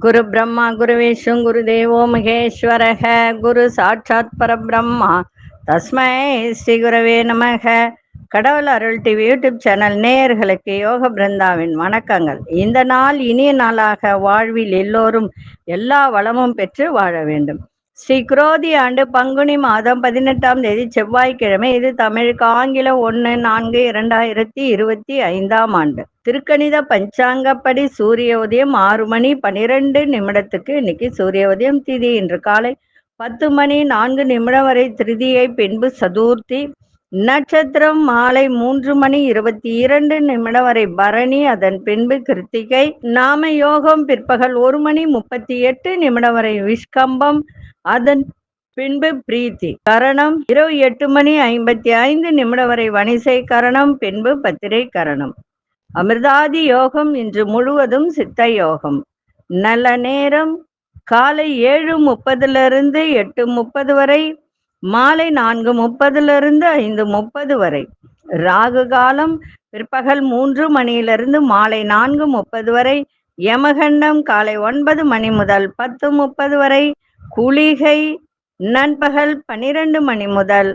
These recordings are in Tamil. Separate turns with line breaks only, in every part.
குரு பிரம்மா குரு விஷ்ணு குரு தேவோ மகேஸ்வரக குரு சாட்சாத் பரபிரம்மா தஸ்மை ஸ்ரீ குரவே நமக. கடவுள் அருள் டிவி யூடியூப் சேனல் நேயர்களுக்கு யோக பிருந்தாவின் வணக்கங்கள். இந்த நாள் இனிய நாளாக வாழ்வில் எல்லோரும் எல்லா வளமும் பெற்று வாழ வேண்டும். ஸ்ரீ குரோதி ஆண்டு பங்குனி மாதம் 18ஆம் தேதி செவ்வாய்க்கிழமை. இது தமிழுக்கு ஆங்கில 1/4/2025 ஆண்டு. திருக்கணித பஞ்சாங்கப்படி சூரிய உதயம் 6 மணி 12 நிமிடத்துக்கு இன்னைக்கு சூரிய உதயம். திதி இன்று காலை 10 மணி 4 நிமிடம் வரை திருதியை, பின்பு சதுர்த்தி. நட்சத்திரம் மாலை 3 மணி 22 நிமிடம் வரை பரணி, அதன் பின்பு கிருத்திகை. நாம யோகம் பிற்பகல் 1 மணி 38 நிமிடம் வரை விஷ்கம்பம், அதன் பின்பு பிரீத்தி. கரணம் இரவு 8 மணி 55 நிமிடம் வரை வணிசை கரணம், பின்பு பத்திரை கரணம். அமிர்தாதி யோகம் இன்று முழுவதும் சித்த யோகம். நல்ல நேரம் காலை 7:30 8:30 வரை, மாலை 4:30 5:30 வரை. ராகு காலம் பிற்பகல் 3 மணியிலிருந்து மாலை 4:30 வரை. யமகண்டம் காலை 9 மணி முதல் 10:30 வரை. குளிகை நண்பகல் 12 மணி முதல்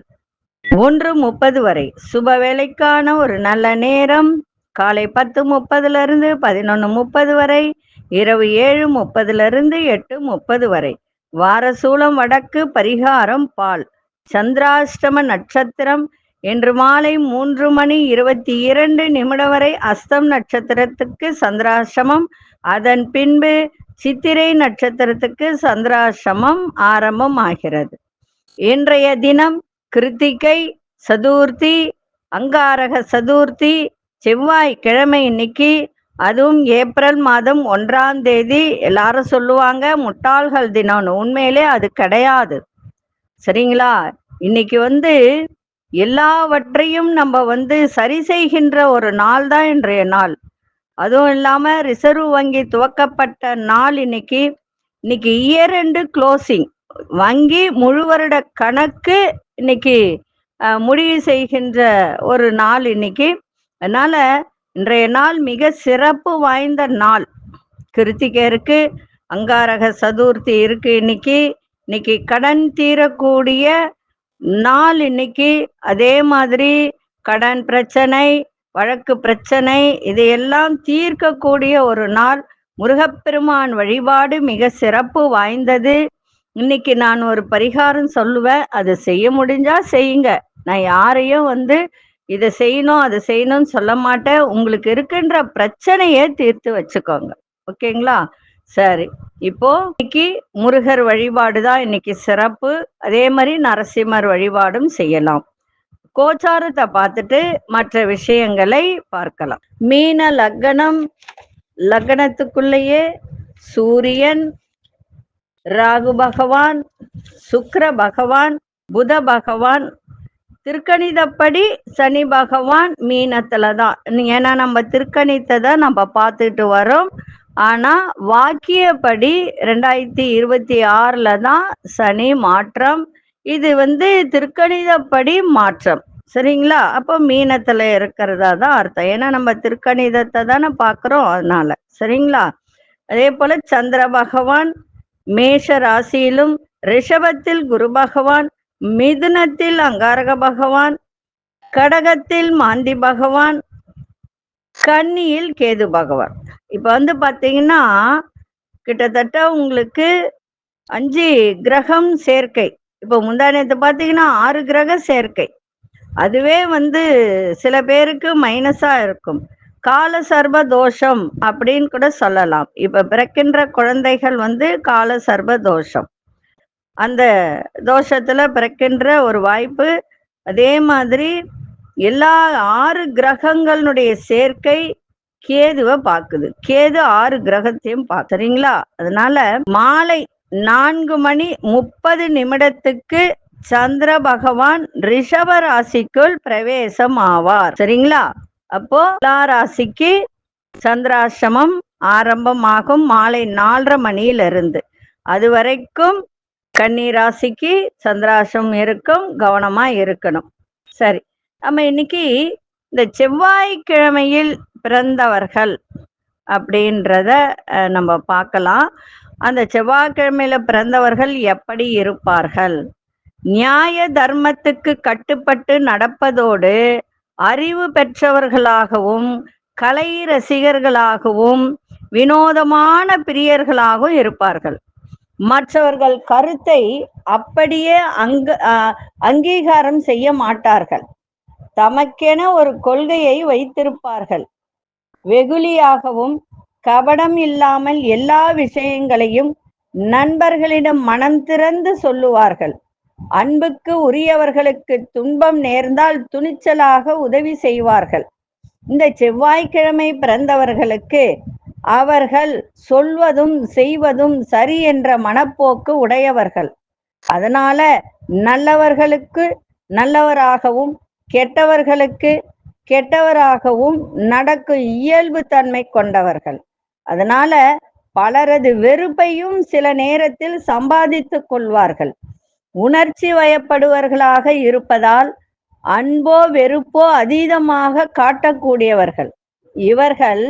1:30 வரை. சுப வேலைக்கான ஒரு நல்ல நேரம் காலை 10:30 11:30 வரை, இரவு 7:30 8:30 வரை. வாரசூலம் வடக்கு, பரிகாரம் பால். சந்திராஷ்டம நட்சத்திரம் இன்று மாலை 3 மணி 22 நிமிடம் வரை அஸ்தம் நட்சத்திரத்துக்கு சந்திராஷ்டமம், அதன் பின்பு சித்திரை நட்சத்திரத்துக்கு சந்திராஷ்டமம் ஆரம்பம் ஆகிறது. இன்றைய தினம் கிருத்திகை சதுர்த்தி, அங்காரக சதுர்த்தி, செவ்வாய்க்கிழமை இன்னைக்கு. அதுவும் ஏப்ரல் மாதம் 1ஆம் தேதி. எல்லாரும் சொல்லுவாங்க முட்டாள்கள் தினம்னு. உண்மையிலே அது கிடையாது, சரிங்களா? இன்னைக்கு எல்லாவற்றையும் நம்ம சரி செய்கின்ற ஒரு நாள் தான் இன்றைய நாள். அதுவும் இல்லாம ரிசர்வ் வங்கி துவக்கப்பட்ட நாள் இன்னைக்கு. இயர் எண்டு க்ளோசிங், வங்கி முழு வருட கணக்கு இன்னைக்கு முடிவு செய்கின்ற ஒரு நாள் இன்னைக்கு. அதனால இன்றைய நாள் மிக சிறப்பு வாய்ந்த நாள். கிருத்திகை இருக்கு, அங்காரக சதுர்த்தி இருக்கு. இன்னைக்கு கடன் தீரக்கூடிய நாள் இன்னைக்கு. அதே மாதிரி கடன் பிரச்சனை, வழக்கு பிரச்சனை, இதையெல்லாம் தீர்க்கக்கூடிய ஒரு நாள். முருகப்பெருமான் வழிபாடு மிக சிறப்பு வாய்ந்தது. இன்னைக்கு நான் ஒரு பரிகாரம் சொல்லுவேன், அது செய்ய முடிஞ்சா செய்யுங்க. நான் யாரையும் இதை செய்யணும் அதை செய்யணும்னு சொல்ல மாட்டேன். உங்களுக்கு இருக்கின்ற பிரச்சனையை தீர்த்து வச்சுக்கோங்க, ஓகேங்களா? சரி, இப்போ இன்னைக்கு முருகர் வழிபாடு தான் இன்னைக்கு சிறப்பு. அதே மாதிரி நரசிம்மர் வழிபாடும் செய்யலாம். கோச்சாரத்தை பார்த்துட்டு மற்ற விஷயங்களை பார்க்கலாம். மீன லக்னம், லக்னத்துக்குள்ளேயே சூரியன், ராகு பகவான், சுக்கிர பகவான், புத பகவான். திருக்கணிதப்படி சனி பகவான் மீனத்துல தான். ஏன்னா நம்ம திருக்கணித்தை தான் நம்ம பார்த்துட்டு வரோம். ஆனா வாக்கியப்படி 2026 தான் சனி மாற்றம். இது திருக்கணிதப்படி மாற்றம், சரிங்களா? அப்போ மீனத்துல இருக்கிறதா தான் அர்த்தம். ஏன்னா நம்ம திருக்கணிதத்தை தானே பார்க்குறோம், அதனால, சரிங்களா? அதே போல சந்திர பகவான் மேஷ ராசியிலும், ரிஷபத்தில் குரு பகவான், மிதுனத்தில் அங்காரக பகவான், கடகத்தில் மாந்தி பகவான், கன்னியில் கேது பகவான். இப்ப பாத்தீங்கன்னா கிட்டத்தட்ட உங்களுக்கு 5 கிரகம் சேர்க்கை. இப்போ முந்தானத்தை பார்த்தீங்கன்னா 6 கிரக சேர்க்கை. அதுவே சில பேருக்கு மைனஸா இருக்கும். கால சர்ப தோஷம் அப்படின்னு கூட சொல்லலாம். இப்ப பிறக்கின்ற குழந்தைகள் கால சர்ப தோஷம், அந்த தோஷத்துல பிறக்கின்ற ஒரு வாய்ப்பு. அதே மாதிரி எல்லா 6 கிரகங்களுடைய சேர்க்கை கேதுவை பார்க்குது. கேது 6 கிரகத்தையும் சரிங்களா? அதனால மாலை 4 மணி 30 நிமிடத்துக்கு சந்திர பகவான் ரிஷப ராசிக்குள் பிரவேசம் ஆவார், சரிங்களா? அப்போ எல்லா ராசிக்கு சந்திராஷ்டமம் ஆரம்பமாகும் மாலை 4:30 மணியிலிருந்து. அது வரைக்கும் கன்னி ராசிக்கு சந்திராஷ்டமம் இருக்கும், கவனமா இருக்கணும். சரி, நம்ம இன்னைக்கு இந்த செவ்வாய்க்கிழமையில் பிறந்தவர்கள் அப்படின்றத நம்ம பார்க்கலாம். அந்த செவ்வாய்க்கிழமையில பிறந்தவர்கள் எப்படி இருப்பார்கள்? நியாய தர்மத்துக்கு கட்டுப்பட்டு நடப்பதோடு அறிவு பெற்றவர்களாகவும் கலை ரசிகர்களாகவும் வினோதமான பிரியர்களாகவும் இருப்பார்கள். மற்றவர்கள் கருத்தை அப்படியே அங்கீகாரம் செய்ய மாட்டார்கள். தமக்கென ஒரு கொள்கையை வைத்திருப்பார்கள். வெகுளியாகவும் கபடம் இல்லாமல் எல்லா விஷயங்களையும் நண்பர்களிடம் மனம் திறந்து சொல்லுவார்கள். அன்புக்கு உரியவர்களுக்கு துன்பம் நேர்ந்தால் துணிச்சலாக உதவி செய்வார்கள். இந்த செவ்வாய்க்கிழமை பிறந்தவர்களுக்கு அவர்கள் சொல்வதும் செய்வதும் சரி என்ற மனப்போக்கு உடையவர்கள். அதனால நல்லவர்களுக்கு நல்லவராகவும் கெட்டவர்களுக்கு கெட்டவராகவும் நடக்கும் இயல்பு தன்மை கொண்டவர்கள். அதனால பலரது வெறுப்பையும் சில நேரத்தில் சம்பாதித்துக் கொள்வார்கள். உணர்ச்சி வயப்படுவர்களாக இருப்பதால் அன்போ வெறுப்போ அதீதமாக காட்டக்கூடியவர்கள். இவர்கள்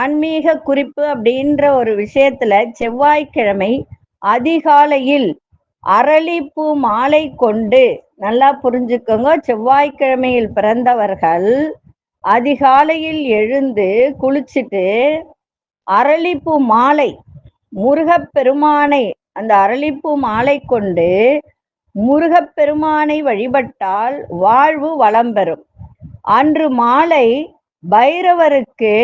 ஆன்மீக குறிப்பு அப்படின்ற ஒரு விஷயத்துல செவ்வாய்க்கிழமை அதிகாலையில் அரளிப்பூ மாலை கொண்டு, நல்லா புரிஞ்சுக்கோங்க, செவ்வாய்க்கிழமையில் பிறந்தவர்கள் அதிகாலையில் எழுந்து குளிச்சுட்டு அரளிப்பூ மாலை, முருகப்பெருமானை அந்த அரளிப்பூ மாலை கொண்டு முருகப்பெருமானை வழிபட்டால் வாழ்வு வளம் பெறும். அன்று மாலை பைரவருக்கு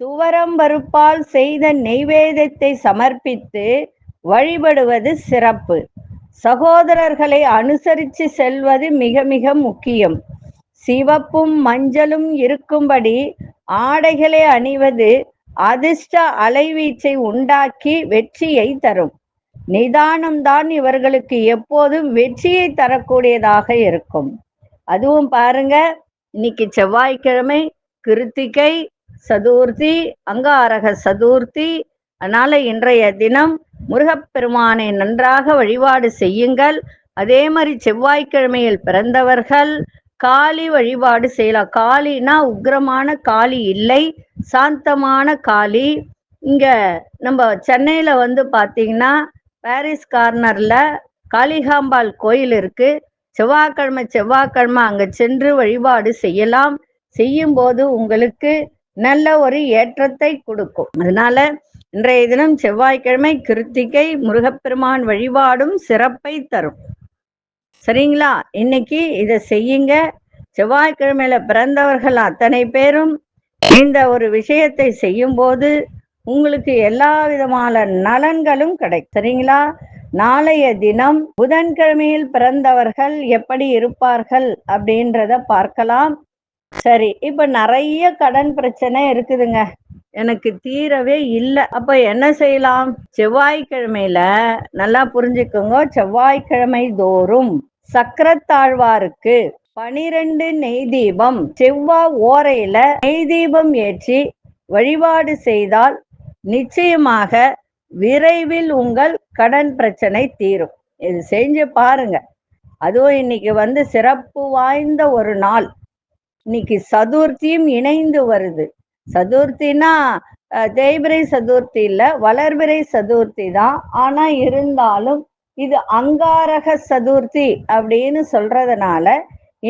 துவரம் பருப்பால் செய்த நெய்வேதத்தை சமர்ப்பித்து வழிபடுவது சிறப்பு. சகோதரர்களை அனுசரித்து செல்வது மிக மிக முக்கியம். சிவப்பும் மஞ்சளும் இருக்கும்படி ஆடைகளை அணிவது அதிர்ஷ்ட அலைவீச்சை உண்டாக்கி வெற்றியை தரும். நிதானம்தான் இவர்களுக்கு எப்போதும் வெற்றியை தரக்கூடியதாக இருக்கும். அதுவும் பாருங்க, இன்னைக்கு செவ்வாய்க்கிழமை, கிருத்திகை சதுர்த்தி, அங்காரக சதுர்த்தி. அதனால இன்றைய தினம் முருகப்பெருமானை நன்றாக வழிபாடு செய்யுங்கள். அதே மாதிரி செவ்வாய்க்கிழமையில் பிறந்தவர்கள் காளி வழிபாடு செய்யலாம். காளினா உக்ரமான காளி இல்லை, சாந்தமான காளி. இங்க நம்ம சென்னையில வந்து பாத்தீங்கன்னா பாரிஸ் கார்னர்ல காளிகாம்பாள் கோயில் இருக்கு. செவ்வாய்க்கிழமை அங்க சென்று வழிபாடு செய்யலாம். செய்யும் போது உங்களுக்கு நல்ல ஒரு ஏற்றத்தை கொடுக்கும். அதனால இன்றைய தினம் செவ்வாய்க்கிழமை கிருத்திகை முருகப்பெருமான் வழிபாடும் சிறப்பை தரும். சரிங்களா? இன்னைக்கு இதை செய்யுங்க. செவ்வாய்க்கிழமையில பிறந்தவர்கள் அத்தனை பேரும் இந்த ஒரு விஷயத்தை செய்யும் போது உங்களுக்கு எல்லா விதமான நலன்களும் கிடைக்கும். சரிங்களா? நாளைய தினம் புதன்கிழமையில் பிறந்தவர்கள் எப்படி இருப்பார்கள் அப்படின்றத பார்க்கலாம். சரி, இப்ப நிறைய கடன் பிரச்சனை இருக்குதுங்க, எனக்கு தீரவே இல்லை. அப்ப என்ன செய்யலாம்? செவ்வாய்க்கிழமையில நல்லா புரிஞ்சுக்கோங்க, செவ்வாய்க்கிழமை தோறும் சக்கரத்தாழ்வாருக்கு 12 நெய் தீபம், செவ்வாய் ஓரையில நெய் தீபம் ஏற்றி வழிபாடு செய்தால் நிச்சயமாக விரைவில் உங்கள் கடன் பிரச்சனை தீரும். இது செஞ்சு பாருங்க. அதுவும் இன்னைக்கு வந்து சிறப்பு வாய்ந்த ஒரு நாள். இன்னைக்கு சதுர்த்தியும் இணைந்து வருது. சதுர்த்தினா தேய்பிரை சதுர்த்தி இல்ல, வளர்பிறை சதுர்த்தி தான். ஆனா இருந்தாலும் இது அங்காரக சதுர்த்தி அப்படின்னு சொல்றதுனால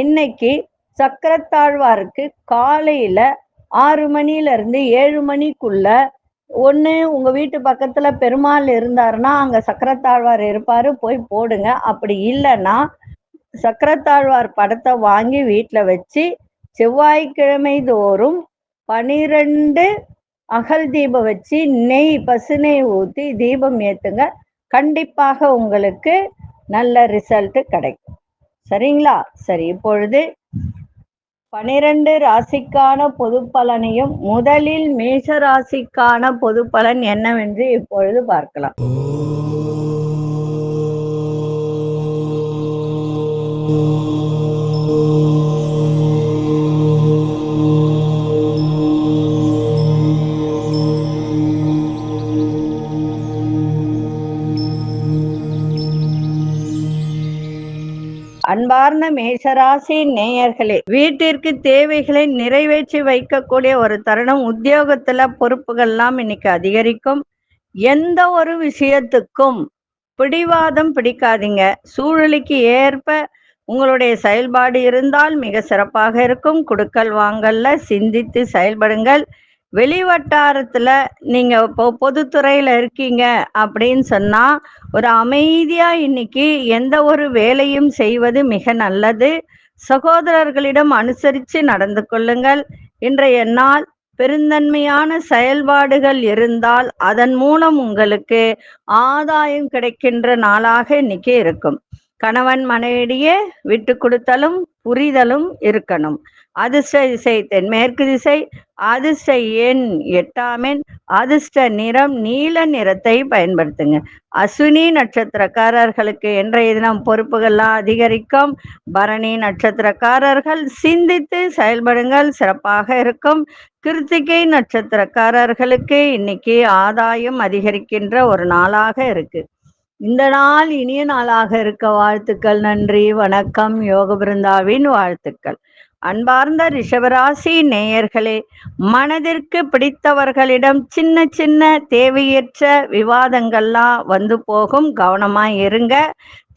இன்னைக்கு சக்கரத்தாழ்வாருக்கு காலையில 6 மணியிலிருந்து 7 மணிக்குள்ள ஒன்று உங்க வீட்டு பக்கத்துல பெருமாள் இருந்தாருன்னா அங்க சக்கரத்தாழ்வார் இருப்பாரு, போய் போடுங்க. அப்படி இல்லைன்னா சக்கரத்தாழ்வார் படத்தை வாங்கி வீட்டில் வச்சு செவ்வாய்க்கிழமை தோறும் 12 அகல் தீபம் வச்சு நெய், பசு நெய் ஊற்றி தீபம் ஏற்றுங்க. கண்டிப்பாக உங்களுக்கு நல்ல ரிசல்ட் கிடைக்கும். சரிங்களா? சரி, இப்பொழுது 12 ராசிக்கான பொது பலனையும் முதலில் மேஷ ராசிக்கான பொது பலன் என்னவென்று இப்பொழுது பார்க்கலாம். அன்பார்ந்த அன்பார்ந்த மேஷராசி நேயர்களே, வீட்டிற்கு தேவைகளை நிறைவேற்றி வைக்கக்கூடிய ஒரு தருணம். உத்தியோகத்துல பொறுப்புகள்லாம் இன்னைக்கு அதிகரிக்கும். எந்த ஒரு விஷயத்துக்கும் பிடிவாதம் பிடிக்காதீங்க. சூழ்நிலைக்கு ஏற்ப உங்களுடைய செயல்பாடு இருந்தால் மிக சிறப்பாக இருக்கும். குடுக்கல் வாங்கல்ல சிந்தித்து செயல்படுங்கள். வெளிவட்டாரத்துல நீங்க இப்போ பொதுத்துறையில இருக்கீங்க அப்படின்னு சொன்னா ஒரு அமைதியா இன்னைக்கு எந்த ஒரு வேலையும் செய்வது மிக நல்லது. சகோதரர்களிடம் அனுசரித்து நடந்து கொள்ளுங்கள். இன்றைய நாள் பெருந்தன்மையான செயல்பாடுகள் இருந்தால் அதன் மூலம் உங்களுக்கு ஆதாயம் கிடைக்கின்ற நாளாக இன்னைக்கு இருக்கும். கணவன் மனைவியிடையே விட்டு கொடுத்தலும் புரிதலும் இருக்கணும். அதிர்ஷ்ட திசை தென்மேற்கு திசை, அதிர்ஷ்ட எண் 8ஆம் எண், அதிர்ஷ்ட நிறம் நீல நிறத்தை பயன்படுத்துங்க. அஸ்வினி நட்சத்திரக்காரர்களுக்கு இன்றைய தினம் பொறுப்புகள்லாம் அதிகரிக்கும். பரணி நட்சத்திரக்காரர்கள் சிந்தித்து செயல்படுங்கள், சிறப்பாக இருக்கும். கிருத்திகை நட்சத்திரக்காரர்களுக்கு இன்னைக்கு ஆதாயம் அதிகரிக்கின்ற ஒரு நாளாக இருக்கு. இந்த நாள் இனிய நாளாக இருக்க வாழ்த்துக்கள். நன்றி, வணக்கம். யோக பிருந்தாவின் வாழ்த்துக்கள். அன்பார்ந்த ரிஷபராசி நேயர்களே, மனதிற்கு பிடித்தவர்களிடம் சின்ன சின்ன தேவையற்ற விவாதங்கள்லாம் வந்து போகும். கவனமாக இருங்க.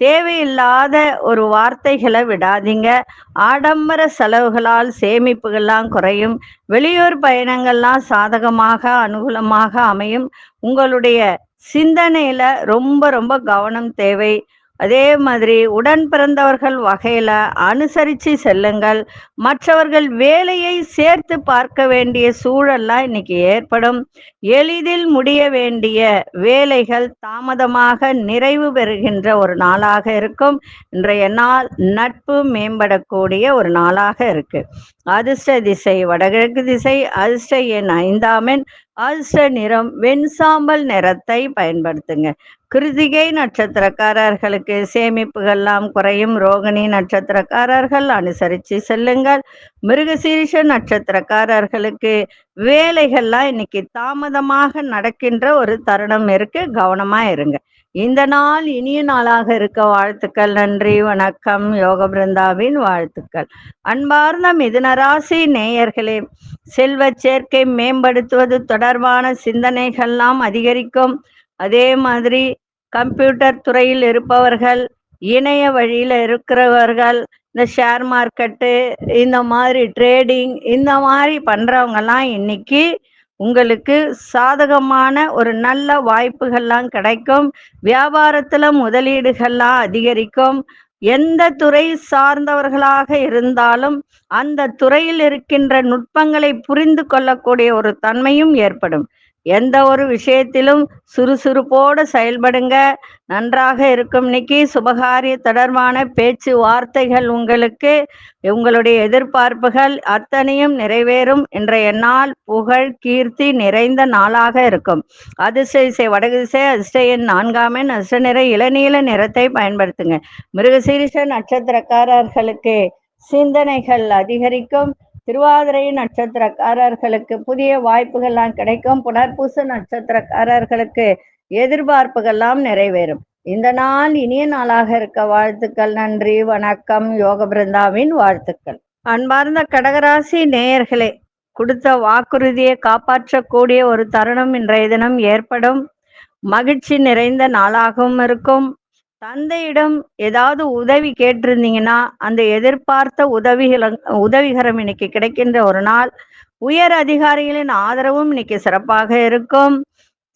தேவையில்லாத ஒரு வார்த்தைகளை விடாதீங்க. ஆடம்பர செலவுகளால் சேமிப்புகள்லாம் குறையும். வெளியூர் பயணங்கள்லாம் சாதகமாக அனுகூலமாக அமையும். உங்களுடைய சிந்தனையில ரொம்ப ரொம்ப கவனம் தேவை. அதே மாதிரி உடன் பிறந்தவர்கள் வகையில அனுசரித்து செல்லுங்கள். மற்றவர்கள் வேலையை சேர்த்து பார்க்க வேண்டிய சூழல்லாம் இன்னைக்கு ஏற்படும். எளிதில் முடிய வேண்டிய வேலைகள் தாமதமாக நிறைவு பெறுகின்ற ஒரு நாளாக இருக்கும். இன்றைய நாள் நட்பு மேம்படக்கூடிய ஒரு நாளாக இருக்கு. அதிர்ஷ்ட திசை வடகிழக்கு திசை, அதிர்ஷ்ட எண் 5ஆம் எண், அதிர்ஷ்ட நிறம் வெண்சாம்பல் நிறத்தை பயன்படுத்துங்க. கிருத்திகை நட்சத்திரக்காரர்களுக்கு சேமிப்புகள்லாம் குறையும். ரோகிணி நட்சத்திரக்காரர்கள் அனுசரித்து செல்லுங்கள். மிருகசீரிஷ நட்சத்திரக்காரர்களுக்கு வேலைகள்லாம் இன்னைக்கு தாமதமாக நடக்கின்ற ஒரு தருணம் இருக்கு. கவனமா இருங்க. இந்த நாள் இனிய நாளாக இருக்க வாழ்த்துக்கள். நன்றி, வணக்கம். யோக பிருந்தாவின் வாழ்த்துக்கள். அன்பார்ந்த மிதுனராசி நேயர்களே, செல்வ சேர்க்கை மேம்படுத்துவது தொடர்பான சிந்தனைகள்லாம் அதிகரிக்கும். அதே மாதிரி கம்ப்யூட்டர் துறையில் இருப்பவர்கள், இணைய வழியில் இருக்கிறவர்கள், இந்த ஷேர் மார்க்கெட்டு, இந்த மாதிரி ட்ரேடிங், இந்த மாதிரி பண்ணுறவங்கெல்லாம் இன்னைக்கு உங்களுக்கு சாதகமான ஒரு நல்ல வாய்ப்புகள்லாம் கிடைக்கும். வியாபாரத்தில் முதலீடுகள்லாம் அதிகரிக்கும். எந்த துறை சார்ந்தவர்களாக இருந்தாலும் அந்த துறையில் இருக்கின்ற நுட்பங்களை புரிந்து கொள்ளக்கூடிய ஒரு தன்மையும் ஏற்படும். எந்த ஒரு விஷயத்திலும் சுறுசுறுப்போடு செயல்படுங்க, நன்றாக இருக்கும். இன்னைக்கு சுபகாரிய தொடர்பான பேச்சு வார்த்தைகள் உங்களுக்கு உங்களுடைய எதிர்பார்ப்புகள் அத்தனையும் நிறைவேறும். இன்றைய நாள் புகழ் கீர்த்தி நிறைந்த நாளாக இருக்கும். அதிர்ஷ்ட திசை வடகு திசை, அதிர்ஷ்ட எண் 4ஆம் எண், அதிர்ஷ்ட நிற இளநீல நிறத்தை பயன்படுத்துங்க. மிருகசீரிஷ நட்சத்திரக்காரர்களுக்கு சிந்தனைகள் அதிகரிக்கும். திருவாதிரை நட்சத்திரக்காரர்களுக்கு புதிய வாய்ப்புகள்லாம் கிடைக்கும். புனர்பூச நட்சத்திரக்காரர்களுக்கு எதிர்பார்ப்புகள்லாம் நிறைவேறும். இந்த நாள் இனிய நாளாக இருக்க வாழ்த்துக்கள். நன்றி, வணக்கம். யோக பிருந்தாவின் வாழ்த்துக்கள். அன்பார்ந்த கடகராசி நேயர்களே, கொடுத்த வாக்குறுதியை காப்பாற்றக்கூடிய ஒரு தருணம் இன்றைய தினம் ஏற்படும். மகிழ்ச்சி நிறைந்த நாளாகவும் இருக்கும். தந்தையிடம் ஏதாவது உதவி கேட்டிருந்தீங்கன்னா அந்த எதிர்பார்த்த உதவிகரம் இன்னைக்கு கிடைக்கின்ற ஒரு நாள். உயர் அதிகாரிகளின் ஆதரவும் இன்னைக்கு சிறப்பாக இருக்கும்.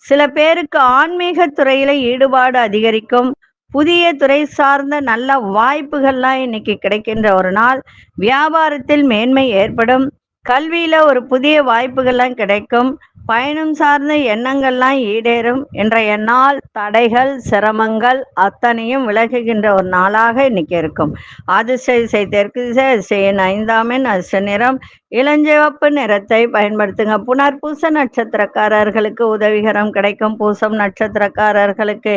சில பேருக்கு ஆன்மீக துறையில ஈடுபாடு அதிகரிக்கும். புதிய துறை சார்ந்த நல்ல வாய்ப்புகள்லாம் இன்னைக்கு கிடைக்கின்ற ஒரு நாள். வியாபாரத்தில் மேன்மை ஏற்படும். கல்வியில ஒரு புதிய வாய்ப்புகள்லாம் கிடைக்கும். பயணம் சார்ந்த எண்ணங்கள்லாம் ஈடேறும். இன்றைய நாள் தடைகள் சிரமங்கள் அத்தனையும் விலகுகின்ற ஒரு நாளாக இன்னைக்கு இருக்கும். அதிர்ஷ்ட திசை தெற்கு திசை, அதிர்ஷ்ட எண் 5ஆம் எண், அதிர்ஷ்ட நிறம் இளஞ்சிவப்பு நிறத்தை பயன்படுத்துங்க. புனர்பூச நட்சத்திரக்காரர்களுக்கு உதவிகரம் கிடைக்கும். பூசம் நட்சத்திரக்காரர்களுக்கு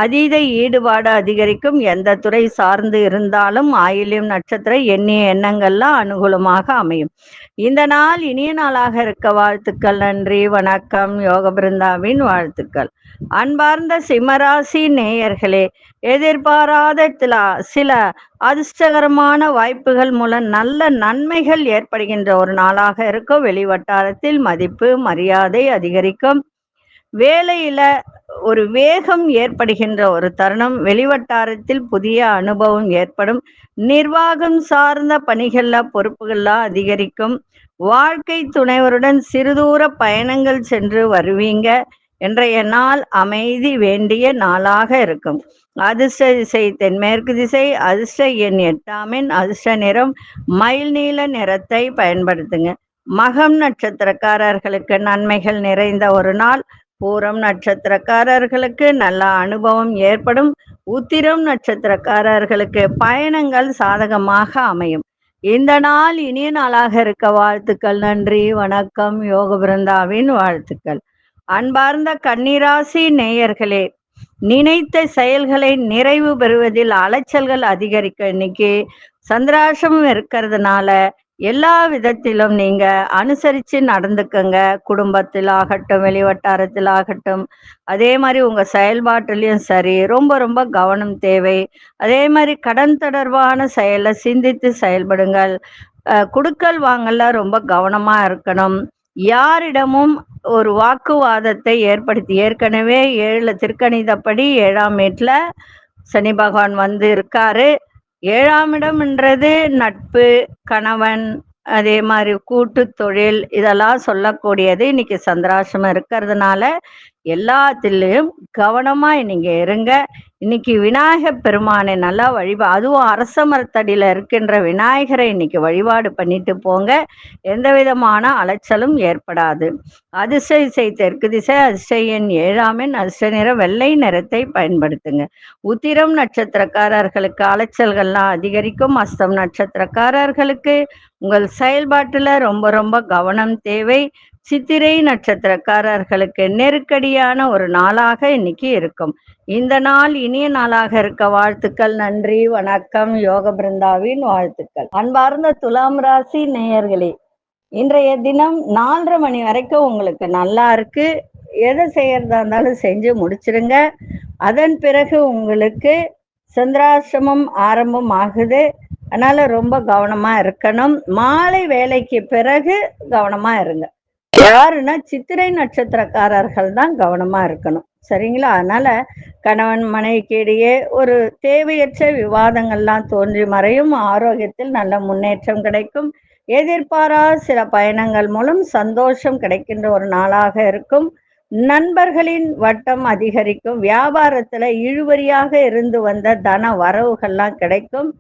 அதீத ஈடுபாடு அதிகரிக்கும். எந்த துறை சார்ந்து இருந்தாலும் ஆயில்யம் நட்சத்திரம் எண்ணிய எண்ணங்கள்லாம் அனுகூலமாக அமையும். இந்த நாள் இனிய நாளாக இருக்க வாழ்த்துக்கள். நன்றி, வணக்கம். யோக பிருந்தாவின் வாழ்த்துக்கள். அன்பார்ந்த சிம்மராசி நேயர்களே, எதிர்பாராத சில அதிர்ஷ்டகரமான வாய்ப்புகள் மூலம் நல்ல நன்மைகள் ஏற்படுகின்ற ஒரு நாளாக இருக்கும். வெளிவட்டாரத்தில் மதிப்பு மரியாதை அதிகரிக்கும். வேலையில ஒரு வேகம் ஏற்படுகின்ற ஒரு தருணம். வெளிவட்டாரத்தில் புதிய அனுபவம் ஏற்படும். நிர்வாகம் சார்ந்த பணிகள்ல பொறுப்புகள்லாம் அதிகரிக்கும். வாழ்க்கை துணைவருடன் சிறுதூர பயணங்கள் சென்று வருவீங்க. இன்றைய நாள் அமைதி வேண்டிய நாளாக இருக்கும். அதிர்ஷ்ட திசை தென்மேற்கு திசை. அதிர்ஷ்ட எண் 8 அதிர்ஷ்ட நிறம் மயில் நீல நிறத்தை பயன்படுத்துங்க. மகம் நட்சத்திரக்காரர்களுக்கு நன்மைகள் நிறைந்த ஒரு நாள். பூரம் நட்சத்திரக்காரர்களுக்கு நல்ல அனுபவம் ஏற்படும். உத்திரம் நட்சத்திரக்காரர்களுக்கு பயணங்கள் சாதகமாக அமையும். இந்த நாள் இனிய நாளாக இருக்க வாழ்த்துக்கள். நன்றி, வணக்கம். யோக பிருந்தாவின் வாழ்த்துக்கள். அன்பார்ந்த கன்னிராசி நேயர்களே, நினைத்த செயல்களை நிறைவு பெறுவதில் அலைச்சல்கள் அதிகரிக்க இன்னைக்கு சந்திராஷ்டமம் இருக்கிறதுனால எல்லா விதத்திலும் நீங்க அனுசரிச்சு நடந்துக்கங்க. குடும்பத்தில் ஆகட்டும், வெளிவட்டாரத்தில் ஆகட்டும், அதே மாதிரி உங்க செயல்பாட்டிலையும் சரி, ரொம்ப ரொம்ப கவனம் தேவை. அதே மாதிரி கடன் தொடர்பான செயலை சிந்தித்து செயல்படுங்கள். குடுக்கல் வாங்கல ரொம்ப கவனமா இருக்கணும். யாரிடமும் ஒரு வாக்குவாதத்தை ஏற்படுத்தி, ஏற்கனவே திருக்கணிதப்படி 7ஆம் வீட்டுல சனி பகவான் வந்து இருக்காரு. 7ஆம் இடம்ன்றது நட்பு, கணவன், அதே மாதிரி கூட்டு தொழில், இதெல்லாம் சொல்லக்கூடியது. இன்னைக்கு சந்திராசிரமம் இருக்கிறதுனால எல்லாத்திலையும் கவனமா நீங்க இருங்க. இன்னைக்கு விநாயகர் பெருமானை நல்லா அதுவும் அரச மரத்தடியில இருக்கின்ற விநாயகரை இன்னைக்கு வழிபாடு பண்ணிட்டு போங்க. எந்த விதமான அலைச்சலும் ஏற்படாது. அதிர்ஷ்ட திசை தெற்கு திசை. அதிர்ஷ்ட எண் 7 அதிர்ஷ்ட நிறம் வெள்ளை நிறத்தை பயன்படுத்துங்க. உத்திரம் நட்சத்திரக்காரர்களுக்கு அலைச்சல்கள்லாம் அதிகரிக்கும். அஸ்தம் நட்சத்திரக்காரர்களுக்கு உங்கள் செயல்பாட்டுல ரொம்ப ரொம்ப கவனம் தேவை. சித்திரை நட்சத்திரக்காரர்களுக்கு நெருக்கடியான ஒரு நாளாக இன்னைக்கு இருக்கும். இந்த நாள் இனிய நாளாக இருக்க வாழ்த்துக்கள். நன்றி, வணக்கம். யோக பிருந்தாவின் வாழ்த்துக்கள். அன்பார்ந்த துலாம் ராசி நேயர்களே, இன்றைய தினம் 4:30 மணி வரைக்கும் உங்களுக்கு நல்லா இருக்கு. எதை செய்யறதா இருந்தாலும் செஞ்சு முடிச்சிருங்க. அதன் பிறகு உங்களுக்கு சந்திராசிரமம் ஆரம்பம் ஆகுது. அதனால ரொம்ப கவனமா இருக்கணும். மாலை வேலைக்கு பிறகு கவனமா இருங்க. யாருன்னா சித்திரை நட்சத்திரக்காரர்கள் தான் கவனமா இருக்கணும். சரிங்களா? அதனால கணவன் மனைவிக்கு இடையே ஒரு தேவையற்ற விவாதங்கள்லாம் தோன்றி மறையும். ஆரோக்கியத்தில் நல்ல முன்னேற்றம் கிடைக்கும். எதிர்பாராத சில பயணங்கள் மூலம் சந்தோஷம் கிடைக்கின்ற ஒரு நாளாக இருக்கும். நண்பர்களின் வட்டம் அதிகரிக்கும். வியாபாரத்துல இழுபறியாக இருந்து வந்த தன வரவுகள்லாம் கிடைக்கும்.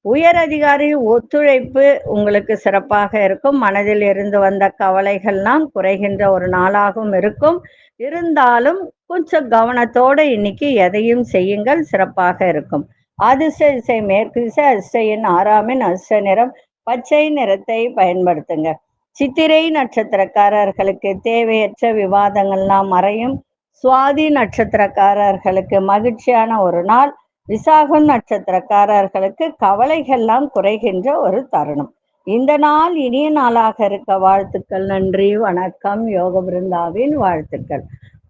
உயர் அதிகாரி ஒத்துழைப்பு உங்களுக்கு சிறப்பாக இருக்கும். மனதில் இருந்து வந்த கவலைகள்லாம் குறைகின்ற ஒரு நாளாகவும் இருக்கும். இருந்தாலும் கொஞ்சம் கவனத்தோடு இன்னைக்கு எதையும் செய்யுங்கள், சிறப்பாக இருக்கும். அதிர்ஷ்ட திசை மேற்கு திசை. அதிர்ஷ்ட எண் 6 அதிர்ஷ்ட நிறம் பச்சை நிறத்தை பயன்படுத்துங்க. சித்திரை நட்சத்திரக்காரர்களுக்கு தேவையற்ற விவாதங்கள்லாம் மறையும். சுவாதி நட்சத்திரக்காரர்களுக்கு மகிழ்ச்சியான ஒரு நாள். விசாகம் நட்சத்திரக்காரர்களுக்கு கவலைகள்லாம் குறைகின்ற ஒரு தருணம். இந்த நாள் இனிய நாளாக இருக்க வாழ்த்துக்கள். நன்றி, வணக்கம். யோக பிருந்தாவின் வாழ்த்துக்கள்.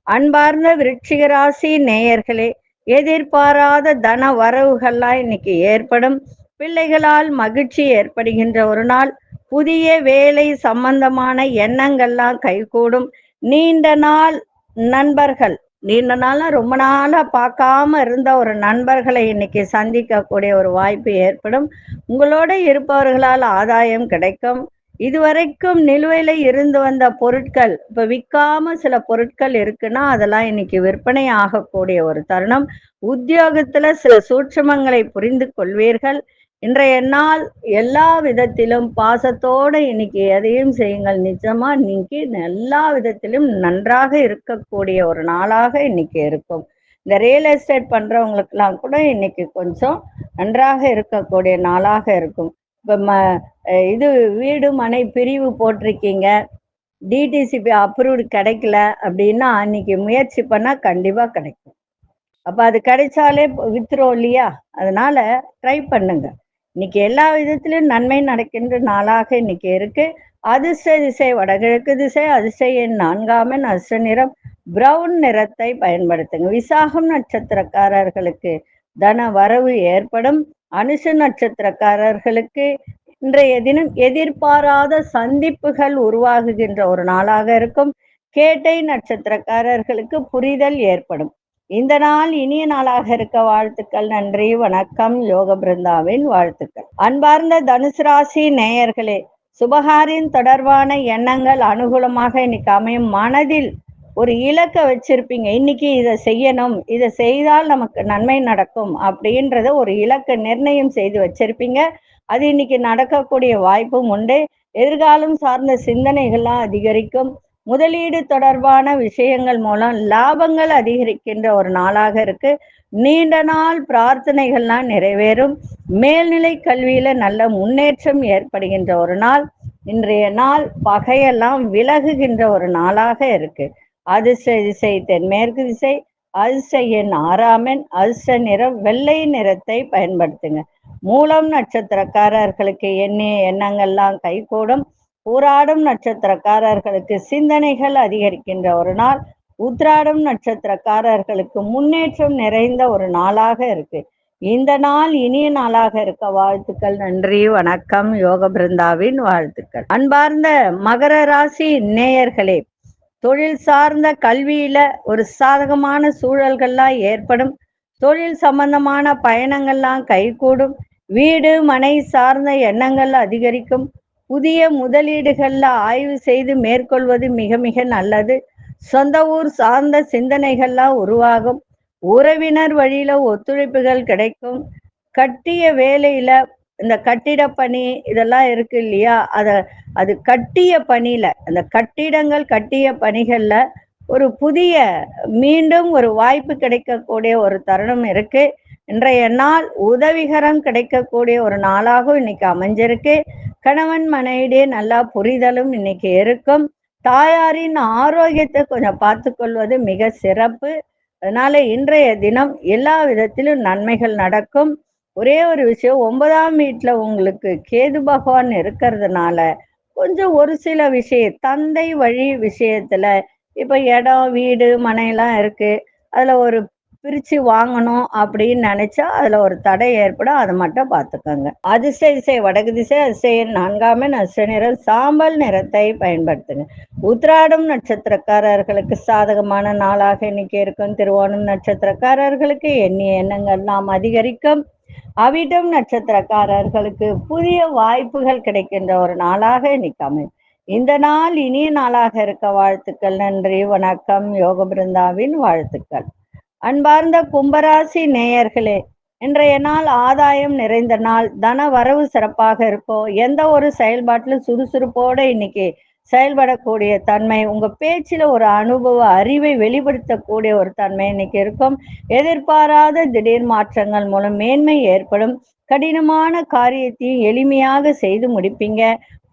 அன்பார்ந்த விருச்சிக ராசி நேயர்களே, எதிர்பாராத தன வரவுகள்லாம் இன்னைக்கு ஏற்படும். பிள்ளைகளால் மகிழ்ச்சி ஏற்படுகின்ற ஒரு நாள். புதிய வேலை சம்பந்தமான எண்ணங்கள்லாம் கைகூடும். நீண்ட நாளா ரொம்ப நாளா பார்க்காம இருந்த ஒரு நண்பர்களை இன்னைக்கு சந்திக்கக்கூடிய ஒரு வாய்ப்பு ஏற்படும். உங்களோட இருப்பவர்களால் ஆதாயம் கிடைக்கும். இதுவரைக்கும் நிலுவையில இருந்து வந்த பொருட்கள் இப்ப விற்காம சில பொருட்கள் இருக்குன்னா அதெல்லாம் இன்னைக்கு விற்பனை ஆகக்கூடிய ஒரு தருணம். உத்தியோகத்துல சில சூட்சுமங்களை புரிந்து கொள்வீர்கள். இன்றைய நாள் எல்லா விதத்திலும் பாசத்தோட இன்னைக்கு எதையும் செய்யுங்கள். நிஜமா இன்னைக்கு எல்லா விதத்திலும் நன்றாக இருக்கக்கூடிய ஒரு நாளாக இன்னைக்கு இருக்கும். இந்த ரியல் எஸ்டேட் பண்றவங்களுக்கெல்லாம் கூட இன்னைக்கு கொஞ்சம் நன்றாக இருக்கக்கூடிய நாளாக இருக்கும். இப்ப இது வீடு மனை பிரிவு போட்டிருக்கீங்க, டிடிசிபி அப்ரூவ்டு கிடைக்கல அப்படின்னா அன்னைக்கு முயற்சி பண்ணா கண்டிப்பா கிடைக்கும். அப்ப அது கிடைச்சாலே வித்துரும் இல்லையா? அதனால ட்ரை பண்ணுங்க. இன்னைக்கு எல்லா விதத்திலும் நன்மை நடக்கின்ற நாளாக இன்னைக்கு இருக்கு. அதிர்ஷ்ட திசை வடகிழக்கு திசை. அதிர்ஷ்ட எண் 4 அதிர்ஷ்ட நிறம் பிரவுன் நிறத்தை பயன்படுத்துங்க. விசாகம் நட்சத்திரக்காரர்களுக்கு தன வரவு ஏற்படும். அனுஷ நட்சத்திரக்காரர்களுக்கு இன்றைய தினம் எதிர்பாராத சந்திப்புகள் உருவாகுகின்ற ஒரு நாளாக இருக்கும். கேட்டை நட்சத்திரக்காரர்களுக்கு புரிதல் ஏற்படும். இந்த நாள் இனிய நாளாக இருக்க வாழ்த்துக்கள். நன்றி, வணக்கம். யோக பிருந்தாவின் வாழ்த்துக்கள். அன்பார்ந்த தனுசு ராசி நேயர்களே, சுபகாரின் தொடர்பான எண்ணங்கள் அனுகூலமாக இன்னைக்கு அமையும். மனதில் ஒரு இலக்கை வச்சிருப்பீங்க, இன்னைக்கு இதை செய்யணும், இதை செய்தால் நமக்கு நன்மை நடக்கும் அப்படின்றத ஒரு இலக்கை நிர்ணயம் செய்து வச்சிருப்பீங்க. அது இன்னைக்கு நடக்கக்கூடிய வாய்ப்பும் உண்டு. எதிர்காலம் சார்ந்த சிந்தனைகள்லாம் அதிகரிக்கும். முதலீடு தொடர்பான விஷயங்கள் மூலம் லாபங்கள் அதிகரிக்கின்ற ஒரு நாளாக இருக்கு. நீண்ட நாள் பிரார்த்தனைகள்லாம் நிறைவேறும். மேல்நிலை கல்வியில நல்ல முன்னேற்றம் ஏற்படுகின்ற ஒரு நாள். இன்றைய நாள் பகையெல்லாம் விலகுகின்ற ஒரு நாளாக இருக்கு. அதிர்ஷ்ட திசை தென்மேற்கு திசை. அதிர்ஷ்ட எண் 6ஆம் எண். அதிர்ஷ்ட நிறம் வெள்ளை நிறத்தை பயன்படுத்துங்க. மூலம் நட்சத்திரக்காரர்களுக்கு எண்ணிய எண்ணங்கள்லாம் கைகூடும். பூராடம் நட்சத்திரக்காரர்களுக்கு சிந்தனைகள் அதிகரிக்கின்ற ஒரு நாள். உத்ராடம் நட்சத்திரக்காரர்களுக்கு முன்னேற்றம் நிறைந்த ஒரு நாளாக இருக்கு. இந்த நாள் இனிய நாளாக இருக்க வாழ்த்துக்கள். நன்றி, வணக்கம். யோக பிருந்தாவின் வாழ்த்துக்கள். அன்பார்ந்த மகர ராசி நேயர்களே, தொழில் சார்ந்த கல்வியில ஒரு சாதகமான சூழல்கள்லாம் ஏற்படும். தொழில் சம்பந்தமான பயணங்கள்லாம் கைகூடும். வீடு மனை சார்ந்த எண்ணங்கள் அதிகரிக்கும். புதிய முதலீடுகள்ல ஆய்வு செய்து மேற்கொள்வது மிக மிக நல்லது. சொந்த ஊர் சார்ந்த சிந்தனைகள்லாம் உருவாகும். உறவினர் வழியில ஒத்துழைப்புகள் கிடைக்கும். கட்டிய வேலையில இந்த கட்டிட பணி இதெல்லாம் இருக்கு இல்லையா, அது கட்டிய பணியில, அந்த கட்டிடங்கள் கட்டிய பணிகள்ல ஒரு புதிய மீண்டும் ஒரு வாய்ப்பு கிடைக்கக்கூடிய ஒரு தருணம் இருக்கு. இன்றைய நாள் உதவிகரம் கிடைக்கக்கூடிய ஒரு நாளாகவும் இன்னைக்கு அமைஞ்சிருக்கு. கணவன் மனைவிடையே நல்லா புரிதலும் இன்னைக்கு இருக்கும். தாயாரின் ஆரோக்கியத்தை கொஞ்சம் பார்த்து கொள்வது மிக சிறப்பு. அதனால இன்றைய தினம் எல்லா விதத்திலும் நன்மைகள் நடக்கும். ஒரே ஒரு விஷயம், 9ஆம் வீட்டுல உங்களுக்கு கேது பகவான் இருக்கிறதுனால கொஞ்சம் ஒரு சில விஷயம் தந்தை வழி விஷயத்துல, இப்ப இடம் வீடு மனையெல்லாம் இருக்கு, அதுல ஒரு பிரிச்சு வாங்கணும் அப்படின்னு நினைச்சா அதுல ஒரு தடை ஏற்படும். அதை மட்டும் பார்த்துக்கோங்க. அதிர்ஷ்ட திசை வடக்கு திசை. அதிர்ஷ்ட எண் 4ஆம் எண். அதிர்ஷ்ட நிறம் சாம்பல் நிறத்தை பயன்படுத்துங்க. உத்திராடம் நட்சத்திரக்காரர்களுக்கு சாதகமான நாளாக இன்னைக்கு இருக்கும். திருவோணம் நட்சத்திரக்காரர்களுக்கு எண்ணிய எண்ணங்கள் நாம் அதிகரிக்கும். அவிட்டம் நட்சத்திரக்காரர்களுக்கு புதிய வாய்ப்புகள் கிடைக்கின்ற ஒரு நாளாக இன்னைக்கு அமையும். இந்த நாள் இனிய நாளாக இருக்க வாழ்த்துக்கள். நன்றி, வணக்கம். யோக பிருந்தாவின் வாழ்த்துக்கள். அன்பார்ந்த கும்பராசி நேயர்களே, இன்றைய நாள் ஆதாயம் நிறைந்த நாள். தன வரவு சிறப்பாக இருக்கும். எந்த ஒரு செயல்பாட்டிலும் சுறுசுறுப்போட இன்னைக்கு செயல்படக்கூடிய தன்மை, உங்க பேச்சில ஒரு அனுபவ அறிவை வெளிப்படுத்தக்கூடிய ஒரு தன்மை இன்னைக்கு இருக்கும். எதிர்பாராத திடீர் மாற்றங்கள் மூலம் மேன்மை ஏற்படும். கடினமான காரியத்தையும் எளிமையாக செய்து முடிப்பீங்க.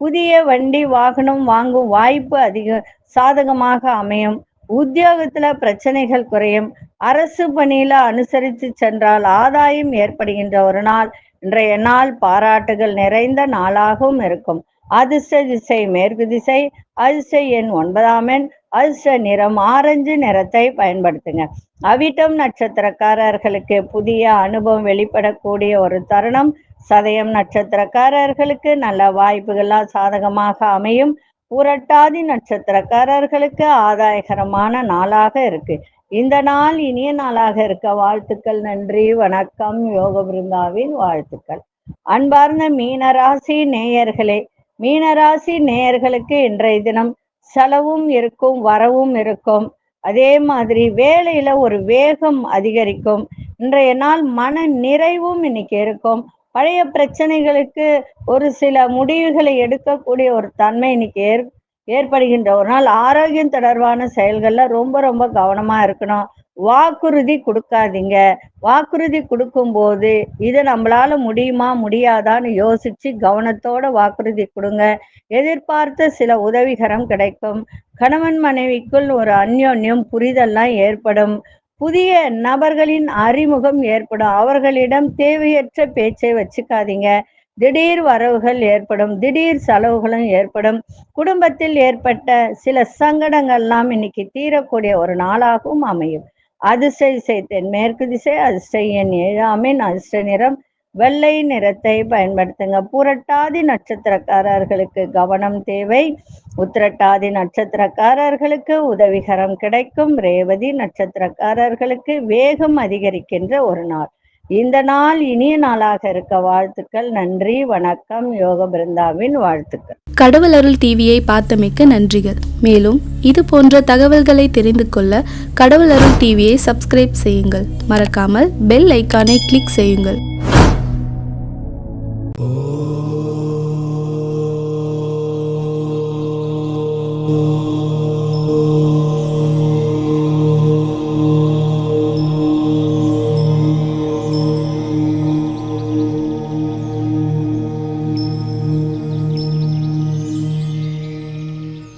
புதிய வண்டி வாகனம் வாங்கும் வாய்ப்பு அதிக சாதகமாக அமையும். உத்தியோகத்துல பிரச்சனைகள் குறையும். அரசு பணியில அனுசரித்து சென்றால் ஆதாயம் ஏற்படுகின்ற ஒரு நாள். இன்றைய நாள் பாராட்டுகள் நிறைந்த நாளாகவும் இருக்கும். அதிர்ஷ்ட திசை மேற்கு திசை. அதிர்ஷ்ட எண் 9ஆம் எண். அதிர்ஷ்ட நிறம் ஆரஞ்சு நிறத்தை பயன்படுத்துங்க. அவிட்டம் நட்சத்திரக்காரர்களுக்கு புதிய அனுபவம் வெளிப்படக்கூடிய ஒரு தருணம். சதயம் நட்சத்திரக்காரர்களுக்கு நல்ல வாய்ப்புகள்லாம் சாதகமாக அமையும். புரட்டாதி நட்சத்திரக்காரர்களுக்கு ஆதாயகரமான நாளாக இருக்கு. இந்த நாள் இனிய நாளாக இருக்க வாழ்த்துக்கள். நன்றி, வணக்கம். யோக பிருந்தாவின் வாழ்த்துக்கள். அன்பார்ந்த மீனராசி நேயர்களே, மீனராசி நேயர்களுக்கு இன்றைய தினம் செலவும் இருக்கும், வரவும் இருக்கும். அதே மாதிரி வேலையில ஒரு வேகம் அதிகரிக்கும். இன்றைய நாள் மன நிறைவும் இன்னைக்கு இருக்கும். பழைய பிரச்சனைகளுக்கு ஒரு சில முடிவுகளை எடுக்கக்கூடிய ஒரு தன்மை இன்னைக்கு ஏற்படுகின்ற ஒரு நாள். ஆரோக்கியம் தொடர்பான செயல்கள்ல ரொம்ப ரொம்ப கவனமா இருக்கணும். வாக்குறுதி கொடுக்காதீங்க. வாக்குறுதி கொடுக்கும்போது இது நம்மளால முடியுமா முடியாதான்னு யோசிச்சு கவனத்தோட வாக்குறுதி கொடுங்க. எதிர்பார்த்த சில உதவிகரம் கிடைக்கும். கணவன் மனைவிக்குள் ஒரு அந்யோன்யம் புரிதல்லாம் ஏற்படும். புதிய நபர்களின் அறிமுகம் ஏற்படும். அவர்களிடம் தேவையற்ற பேச்சை வச்சுக்காதீங்க. திடீர் வரவுகள் ஏற்படும், திடீர் செலவுகளும் ஏற்படும். குடும்பத்தில் ஏற்பட்ட சில சங்கடங்கள்லாம் இன்னைக்கு தீரக்கூடிய ஒரு நாளாகவும் அமையும். அதிர்ஷ்ட திசை தென்மேற்கு திசை, அதிர்ஷ்ட எண் 7, ஆமீன். அதிர்ஷ்ட நிறம் வெள்ளை நிறத்தை பயன்படுத்துங்க. புரட்டாதி நட்சத்திரக்காரர்களுக்கு கவனம் தேவை. உத்திரட்டாதி நட்சத்திரக்காரர்களுக்கு உதவிகரம் கிடைக்கும். ரேவதி நட்சத்திரக்காரர்களுக்கு வேகம் அதிகரிக்கின்ற ஒரு நாள். இந்த நாள் இனிய நாளாக இருக்க வாழ்த்துக்கள். நன்றி, வணக்கம். யோக பிருந்தாவின் வாழ்த்துக்கள்.
கடவுள் அருள் டிவியை பார்த்தமைக்கு நன்றிகள். மேலும் இது போன்ற தகவல்களை தெரிந்து கொள்ள கடவுள் அருள் டிவியை சப்ஸ்கிரைப் செய்யுங்கள். மறக்காமல் பெல் ஐக்கானை கிளிக் செய்யுங்கள்.